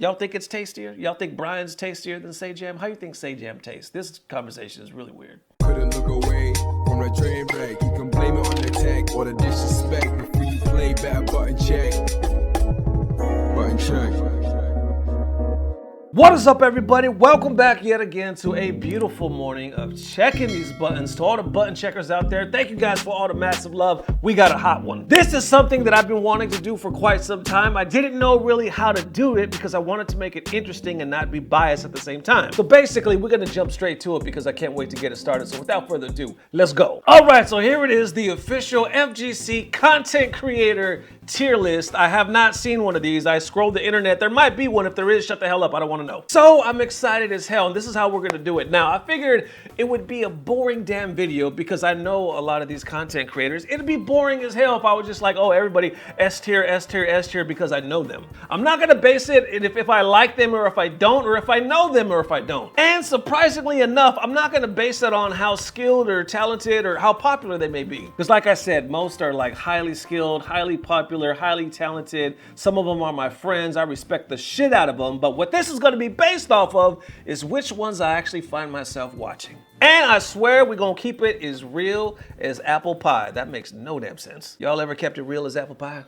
Y'all think it's tastier? Y'all think Brian's tastier than Sajam? How you think Sajam tastes? This conversation is really weird. Couldn't look away from the train wreck. You can blame it on the tech or the disrespect. Before you play, better button check. Button check. What is up, everybody? Welcome back yet again to a beautiful morning of checking these buttons. To all the button checkers out there, thank you guys for all the massive love. We got a hot one. This is something that I've been wanting to do for quite some time. I didn't know really how to do it because I wanted to make it interesting and not be biased at the same time. So basically, we're gonna jump straight to it because I can't wait to get it started. So without further ado, let's go. All right, so here it is, the official FGC content creator tier list. I have not seen one of these. I scrolled the internet. There might be one. If there is, shut the hell up. I don't want to know. So I'm excited as hell, and this is how we're gonna do it. Now, I figured it would be a boring damn video because I know a lot of these content creators. It'd be boring as hell if I was just like, oh, everybody S tier, S tier, S tier because I know them. I'm not gonna base it if I like them or if I don't, or if I know them or if I don't. And surprisingly enough, I'm not gonna base it on how skilled or talented or how popular they may be. Because like I said, most are like highly skilled, highly popular, highly talented. Some of them are my friends. I respect the shit out of them. But what this is gonna be based off of is which ones I actually find myself watching. And I swear we're gonna keep it as real as apple pie. That makes no damn sense. Y'all ever kept it real as apple pie?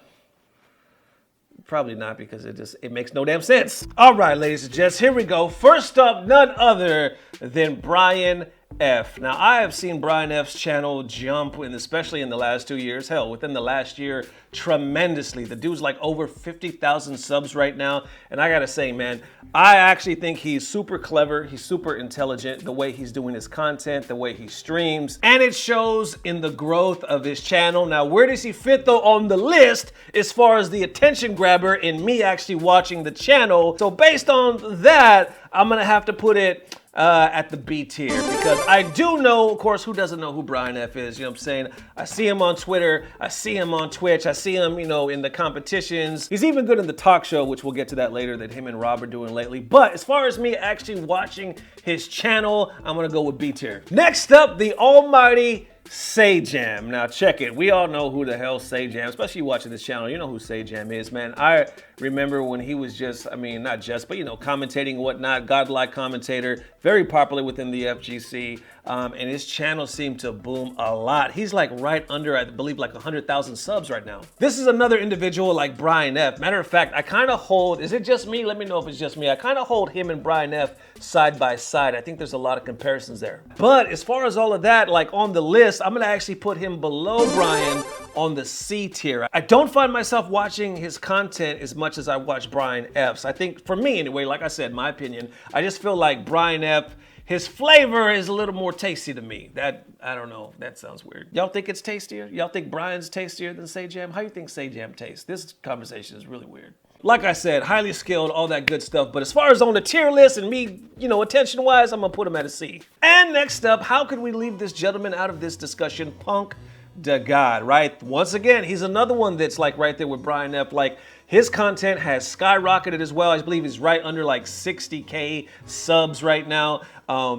Probably not, because it makes no damn sense. All right, ladies and gents, here we go. First up, none other than Brian F. Now, I have seen Brian F's channel jump, and especially in the last 2 years. Hell, within the last year, tremendously. The dude's like over 50,000 subs right now. And I gotta say, man, I actually think he's super clever. He's super intelligent, the way he's doing his content, the way he streams. And it shows in the growth of his channel. Now, where does he fit though on the list as far as the attention grabber in me actually watching the channel? So based on that, I'm gonna have to put it at the B tier, because I do know, of course, who doesn't know who Brian F is, you know what I'm saying? I see him on Twitter, I see him on Twitch, I see him, you know, in the competitions. He's even good in the talk show, which we'll get to that later, that him and Rob are doing lately. But as far as me actually watching his channel, I'm gonna go with B tier. Next up, the almighty Sajam. Now check it. We all know who the hell Sajam, especially watching this channel. You know who Sajam is, man. I remember when he was just, I mean, not just, but you know, commentating and whatnot, godlike commentator, very popular within the FGC. And his channel seemed to boom a lot. He's like right under, I believe, like 100,000 subs right now. This is another individual like Brian F. Matter of fact, I kind of hold, is it just me? Let me know if it's just me. I kind of hold him and Brian F. side by side. I think there's a lot of comparisons there. But as far as all of that, like on the list, I'm gonna actually put him below Brian on the C tier. I don't find myself watching his content as much as I watch Brian F's. I think for me anyway, like I said, my opinion, I just feel like Brian F., his flavor is a little more tasty to me. That, I don't know, that sounds weird. Y'all think it's tastier? Y'all think Brian's tastier than Sajam? How you think Sajam tastes? This conversation is really weird. Like I said, highly skilled, all that good stuff. But as far as on the tier list and me, you know, attention-wise, I'm gonna put him at a C. And next up, how could we leave this gentleman out of this discussion? Punk the God, right? Once again, he's another one that's like right there with Brian F. Like, his content has skyrocketed as well. I believe he's right under like 60K subs right now.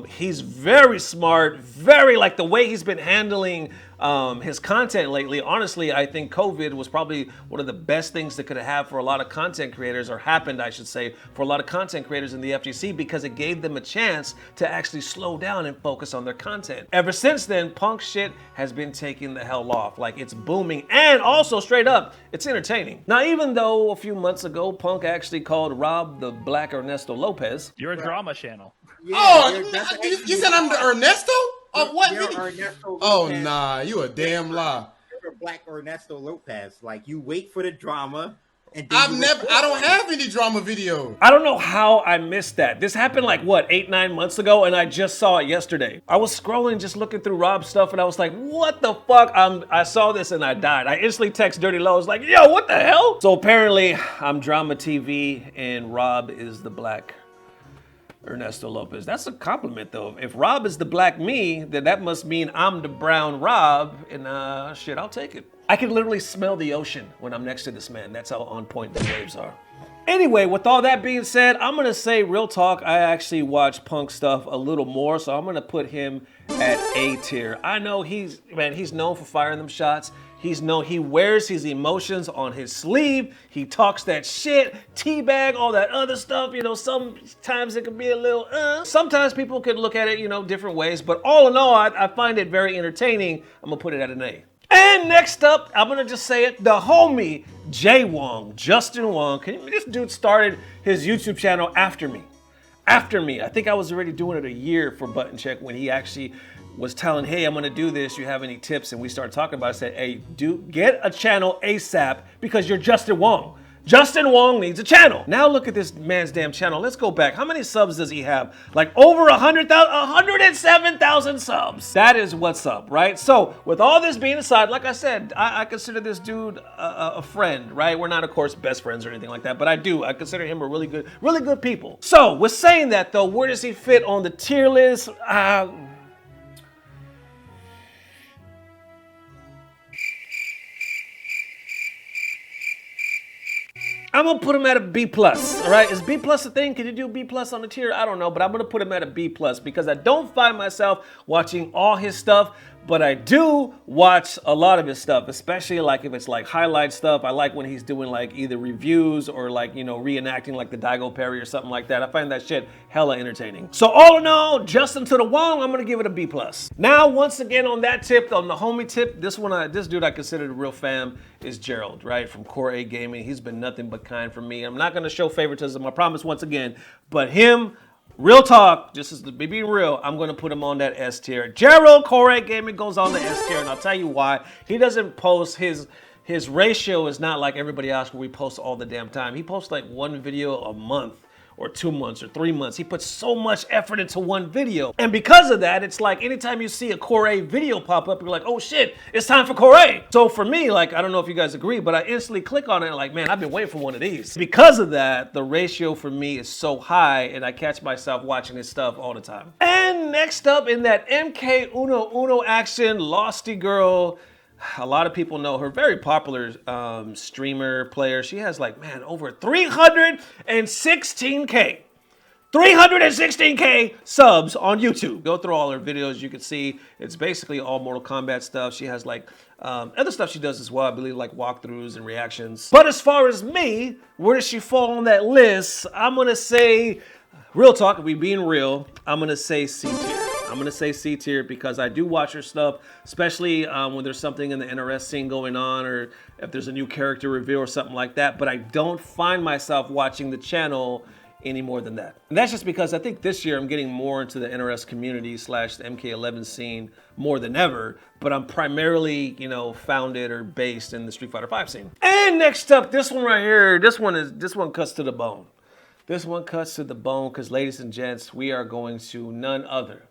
He's very smart, very, like, the way he's been handling his content lately. Honestly, I think COVID was probably one of the best things that could have happened for a lot of content creators, or happened, I should say, for a lot of content creators in the FGC, because it gave them a chance to actually slow down and focus on their content. Ever since then, Punk shit has been taking the hell off. Like, it's booming, and also straight up, it's entertaining. Now, even though a few months ago, Punk actually called Rob the Black Ernesto Lopez. You're a drama channel. Yeah, oh, you said I'm the Ernesto? Of what video? Ernesto oh, Lopez. nah, you a damn lie. You're a Black Ernesto Lopez. Like, you wait for the drama, and then I don't have any drama video. I don't know how I missed that. This happened like, what, 8-9 months ago, and I just saw it yesterday. I was scrolling, just looking through Rob's stuff, and I was like, what the fuck? I saw this and I died. I instantly text Dirty Low. I was like, yo, what the hell? So apparently, I'm drama TV, and Rob is the Black Ernesto Lopez. That's a compliment though. If Rob is the black me, then that must mean I'm the brown Rob, and shit, I'll take it. I can literally smell the ocean when I'm next to this man. That's how on point the waves are. Anyway, with all that being said, I'm gonna say real talk, I actually watch Punk stuff a little more, so I'm gonna put him at A tier. I know he's known for firing them shots. He wears his emotions on his sleeve. He talks that shit, teabag, all that other stuff. You know, sometimes it can be a little, Sometimes people could look at it, you know, different ways. But all in all, I find it very entertaining. I'm gonna put it at an A. And next up, I'm gonna just say it, the homie, J. Wong, Justin Wong. This dude started his YouTube channel after me. I think I was already doing it a year for Button Check when he actually was telling, hey, I'm gonna do this, you have any tips? And we started talking about it. I said, hey, get a channel ASAP because you're Justin Wong. Justin Wong needs a channel. Now look at this man's damn channel. Let's go back. How many subs does he have? Like over 107,000 subs. That is what's up, right? So with all this being aside, like I said, I consider this dude a friend, right? We're not, of course, best friends or anything like that, but I consider him a really good people. So with saying that though, where does he fit on the tier list? I'm gonna put him at a B+, all right? Is B+ a thing? Can you do B+ on the tier? I don't know, but I'm gonna put him at a B+ because I don't find myself watching all his stuff, but I do watch a lot of his stuff, especially like if it's like highlight stuff. I like when he's doing like either reviews or like, you know, reenacting like the Daigo Perry or something like that. I find that shit hella entertaining. So all in all, Justin to the Wong, I'm gonna give it a B+. Now, once again on that tip, on the homie tip, this dude I consider the real fam is Gerald, right? From Core A Gaming. He's been nothing but kind for me. I'm not gonna show favoritism, I promise once again, but him, real talk, just as to be real, I'm gonna put him on that S tier. Gerald Core Gaming goes on the S tier, and I'll tell you why. He doesn't post his ratio is not like everybody else where we post all the damn time. He posts like one video a month, or 2 months, or 3 months. He puts so much effort into one video. And because of that, it's like anytime you see a Core video pop up, you're like, oh shit, it's time for Core. So for me, like, I don't know if you guys agree, but I instantly click on it and like, man, I've been waiting for one of these. Because of that, the ratio for me is so high and I catch myself watching his stuff all the time. And next up in that MK Uno action, lostygirl. A lot of people know her, very popular streamer player. She has like, man, over 316K subs on YouTube. Go through all her videos, you can see it's basically all Mortal Kombat stuff. She has like other stuff she does as well, I believe like walkthroughs and reactions. But as far as me, where does she fall on that list? I'm gonna say, real talk, if we being real, I'm gonna say C tier. I'm gonna say C tier because I do watch her stuff, especially when there's something in the NRS scene going on or if there's a new character reveal or something like that, but I don't find myself watching the channel any more than that. And that's just because I think this year I'm getting more into the NRS community / the MK11 scene more than ever, but I'm primarily, you know, founded or based in the Street Fighter V scene. And next up, this one right here, this one cuts to the bone. This one cuts to the bone because, ladies and gents, we are going to none other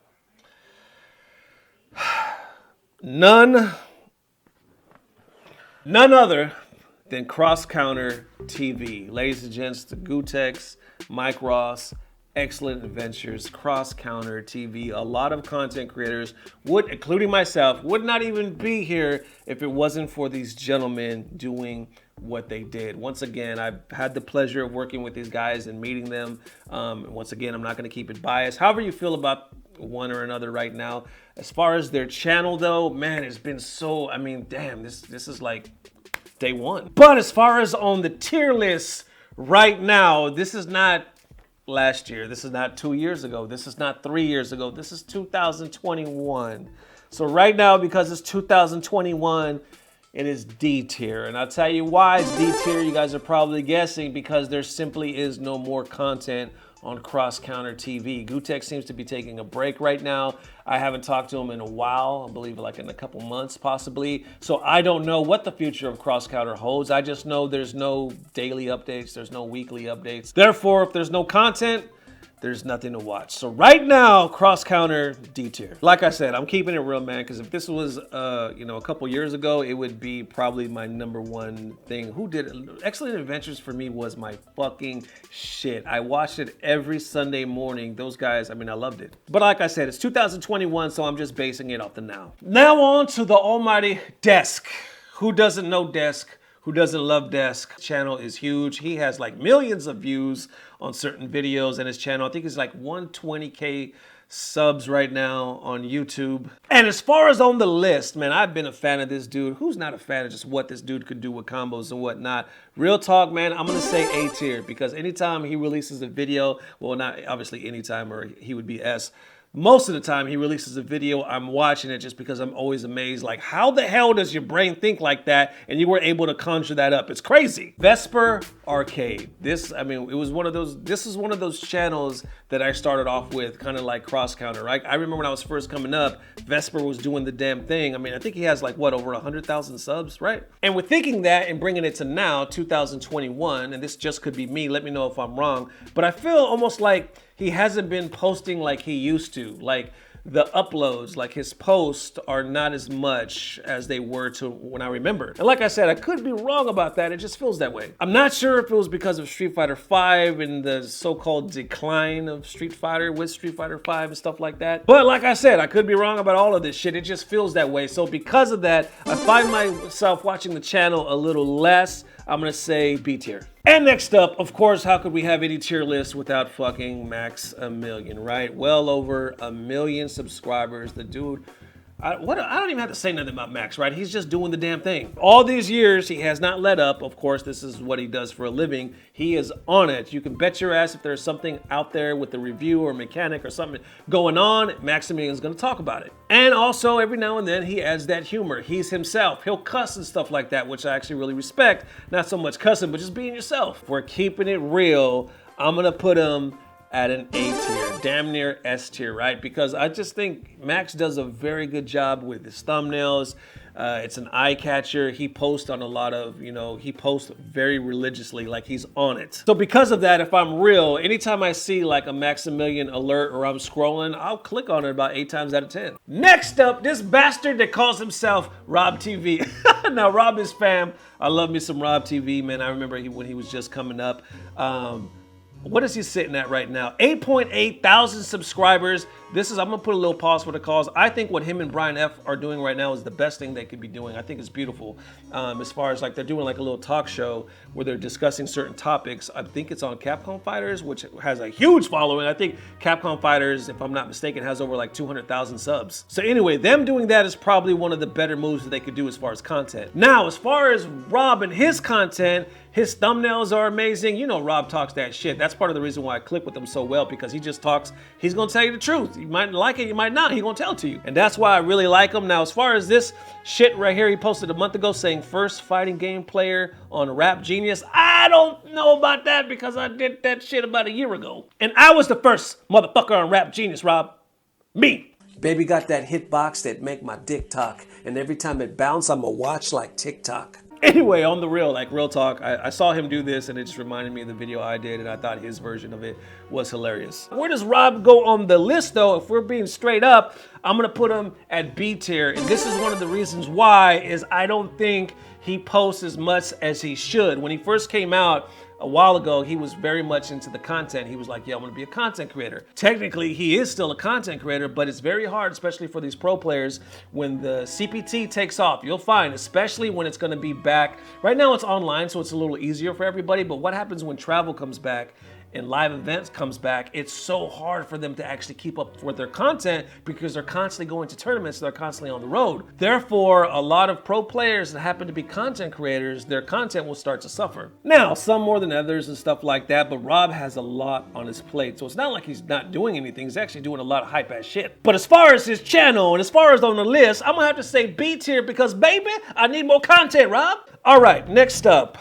than Cross Counter TV. Ladies and gents, the Gutex, Mike Ross, Excellent Adventures, Cross Counter TV. A lot of content creators would, including myself, would not even be here if it wasn't for these gentlemen doing what they did. Once again, I've had the pleasure of working with these guys and meeting them. Once again, I'm not going to keep it biased. However you feel about one or another right now. As far as their channel though, man, it's been so, I mean, damn, this is like day one. But as far as on the tier list right now, this is not last year. This is not 2 years ago. This is not 3 years ago. This is 2021. So right now, because it's 2021, it is D tier. And I'll tell you why it's D tier. You guys are probably guessing because there simply is no more content on Cross Counter TV. Gutex seems to be taking a break right now. I haven't talked to him in a while, I believe like in a couple months possibly. So I don't know what the future of Cross Counter holds. I just know there's no daily updates, there's no weekly updates. Therefore, if there's no content, there's nothing to watch. So right now, Cross Counter D tier. Like I said, I'm keeping it real, man, because if this was you know, a couple years ago, it would be probably my #1 thing. Who did it? Excellent Adventures for me was my fucking shit. I watched it every Sunday morning. Those guys, I mean, I loved it. But like I said, it's 2021, so I'm just basing it off the now. Now on to the almighty Desk. Who doesn't know Desk? Who doesn't love Desk? Channel is huge. He has like millions of views on certain videos in his channel. I think it's like 120K subs right now on YouTube. And as far as on the list, man, I've been a fan of this dude. Who's not a fan of just what this dude could do with combos and whatnot? Real talk, man, I'm gonna say A tier because anytime he releases a video, well, not obviously anytime, or he would be S. Most of the time he releases a video, I'm watching it just because I'm always amazed. Like, how the hell does your brain think like that and you were able to conjure that up? It's crazy. Vesper Arcade. This is one of those channels that I started off with, kind of like Cross Counter, right? I remember when I was first coming up, Vesper was doing the damn thing. I mean, I think he has like, what, over 100,000 subs, right? And with thinking that and bringing it to now, 2021, and this just could be me, let me know if I'm wrong, but I feel almost like he hasn't been posting like he used to. Like the uploads, like his posts are not as much as they were to when I remember. And like I said, I could be wrong about that. It just feels that way. I'm not sure if it was because of Street Fighter V and the so-called decline of Street Fighter with Street Fighter V and stuff like that. But like I said, I could be wrong about all of this shit. It just feels that way. So because of that, I find myself watching the channel a little less. I'm gonna say B tier. And next up, of course, how could we have any tier list without fucking Max a Million, right? Well over 1 million subscribers. The dude, I don't even have to say nothing about Max, right? He's just doing the damn thing. All these years, he has not let up. Of course, this is what he does for a living. He is on it. You can bet your ass if there's something out there with the review or mechanic or something going on, Maximilian's gonna talk about it. And also, every now and then, he adds that humor. He's himself. He'll cuss and stuff like that, which I actually really respect. Not so much cussing, but just being yourself. If we're keeping it real, I'm gonna put him at an A tier, damn near S tier, right? Because I just think Max does a very good job with his thumbnails. It's an eye catcher. He posts on a lot of, he posts very religiously, like he's on it. So because of that, if I'm real, anytime I see like a Maximilian alert or I'm scrolling, I'll click on it about 8 times out of 10. Next up, this bastard that calls himself Rob TV. Now, Rob is fam. I love me some Rob TV, man. I remember when he was just coming up. What is he sitting at right now? 8.8 thousand subscribers. I'm gonna put a little pause for the cause. I think what him and Brian F are doing right now is the best thing they could be doing. I think it's beautiful. As far as like they're doing like a little talk show where they're discussing certain topics. I think it's on Capcom Fighters, which has a huge following. I think Capcom Fighters, if I'm not mistaken, has over like 200,000 subs. So anyway, them doing that is probably one of the better moves that they could do as far as content. Now, as far as Rob and his content, his thumbnails are amazing. You know Rob talks that shit. That's part of the reason why I click with him so well, because he just talks, he's gonna tell you the truth. You might like it, you might not. He's gonna tell it to you. And that's why I really like him. Now, as far as this shit right here, he posted a month ago saying first fighting game player on Rap Genius. I don't know about that because I did that shit about a year ago. And I was the first motherfucker on Rap Genius, Rob. Me. Baby got that hitbox that make my dick talk. And every time it bounce, I'ma watch like TikTok. Anyway, on the real, like real talk, I saw him do this and it just reminded me of the video I did and I thought his version of it was hilarious. Where does Rob go on the list though? If we're being straight up, I'm gonna put him at B tier. And this is one of the reasons why is I don't think he posts as much as he should. When he first came out, a while ago, he was very much into the content. He was like, yeah, I want to be a content creator. Technically, he is still a content creator, but it's very hard, especially for these pro players, when the CPT takes off. You'll find, especially when it's going to be back. Right now, it's online, so it's a little easier for everybody, but what happens when travel comes back and live events comes back? It's so hard for them to actually keep up with their content because they're constantly going to tournaments, they're constantly on the road. Therefore, a lot of pro players that happen to be content creators, their content will start to suffer. Now, some more than others and stuff like that, but Rob has a lot on his plate. So it's not like he's not doing anything, he's actually doing a lot of hype ass shit. But as far as his channel and as far as on the list, I'm gonna have to say B tier because baby, I need more content, Rob. All right, next up.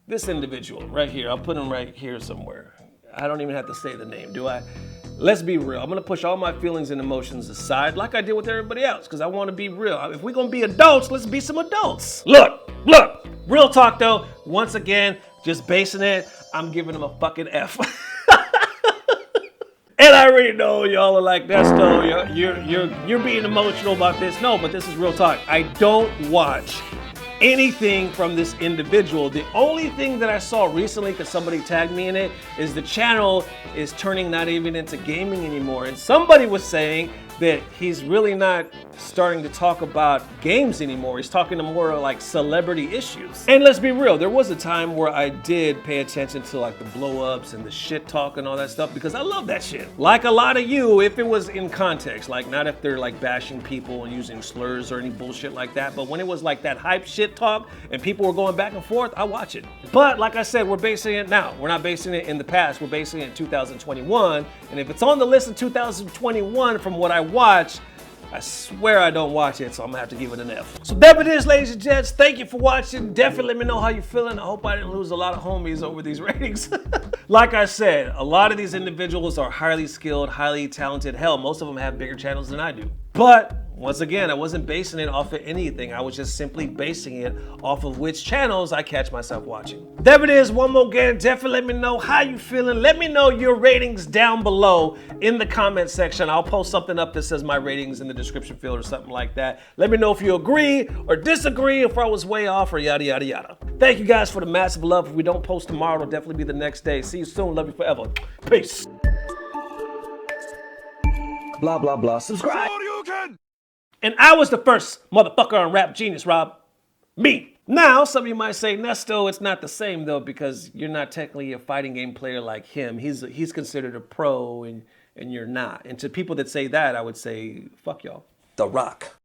This individual right here, I'll put him right here somewhere. I don't even have to say the name, do I? Let's be real. I'm gonna push all my feelings and emotions aside like I did with everybody else because I wanna be real. If we're gonna be adults, let's be some adults. Look, real talk though, once again, just basing it, I'm giving him a fucking F. And I already know y'all are like, that's no, you're being emotional about this. No, but this is real talk. I don't watch anything from this individual. The only thing that I saw recently, because somebody tagged me in it, is the channel is turning not even into gaming anymore. And somebody was saying that he's really not starting to talk about games anymore. He's talking to more like celebrity issues. And let's be real, there was a time where I did pay attention to like the blow-ups and the shit talk and all that stuff because I love that shit. Like a lot of you, if it was in context, like not if they're like bashing people and using slurs or any bullshit like that, but when it was like that hype shit talk and people were going back and forth, I watch it. But like I said, we're basing it now. We're not basing it in the past, we're basing it in 2021. And if it's on the list in 2021 from what I watch, I swear I don't watch it, so I'm gonna have to give it an F. So there it is, ladies and gents. Thank you for watching. Definitely let me know how you're feeling. I hope I didn't lose a lot of homies over these ratings. Like I said, a lot of these individuals are highly skilled, highly talented. Hell, most of them have bigger channels than I do. But once again, I wasn't basing it off of anything. I was just simply basing it off of which channels I catch myself watching. There it is, one more again. Definitely let me know how you feeling. Let me know your ratings down below in the comment section. I'll post something up that says my ratings in the description field or something like that. Let me know if you agree or disagree, if I was way off or yada, yada, yada. Thank you guys for the massive love. If we don't post tomorrow, it'll definitely be the next day. See you soon. Love you forever. Peace. Blah, blah, blah. Subscribe. And I was the first motherfucker on Rap Genius, Rob. Me. Now, some of you might say, Nesto, it's not the same though, because you're not technically a fighting game player like him. He's considered a pro and you're not. And to people that say that, I would say, fuck y'all. The Rock.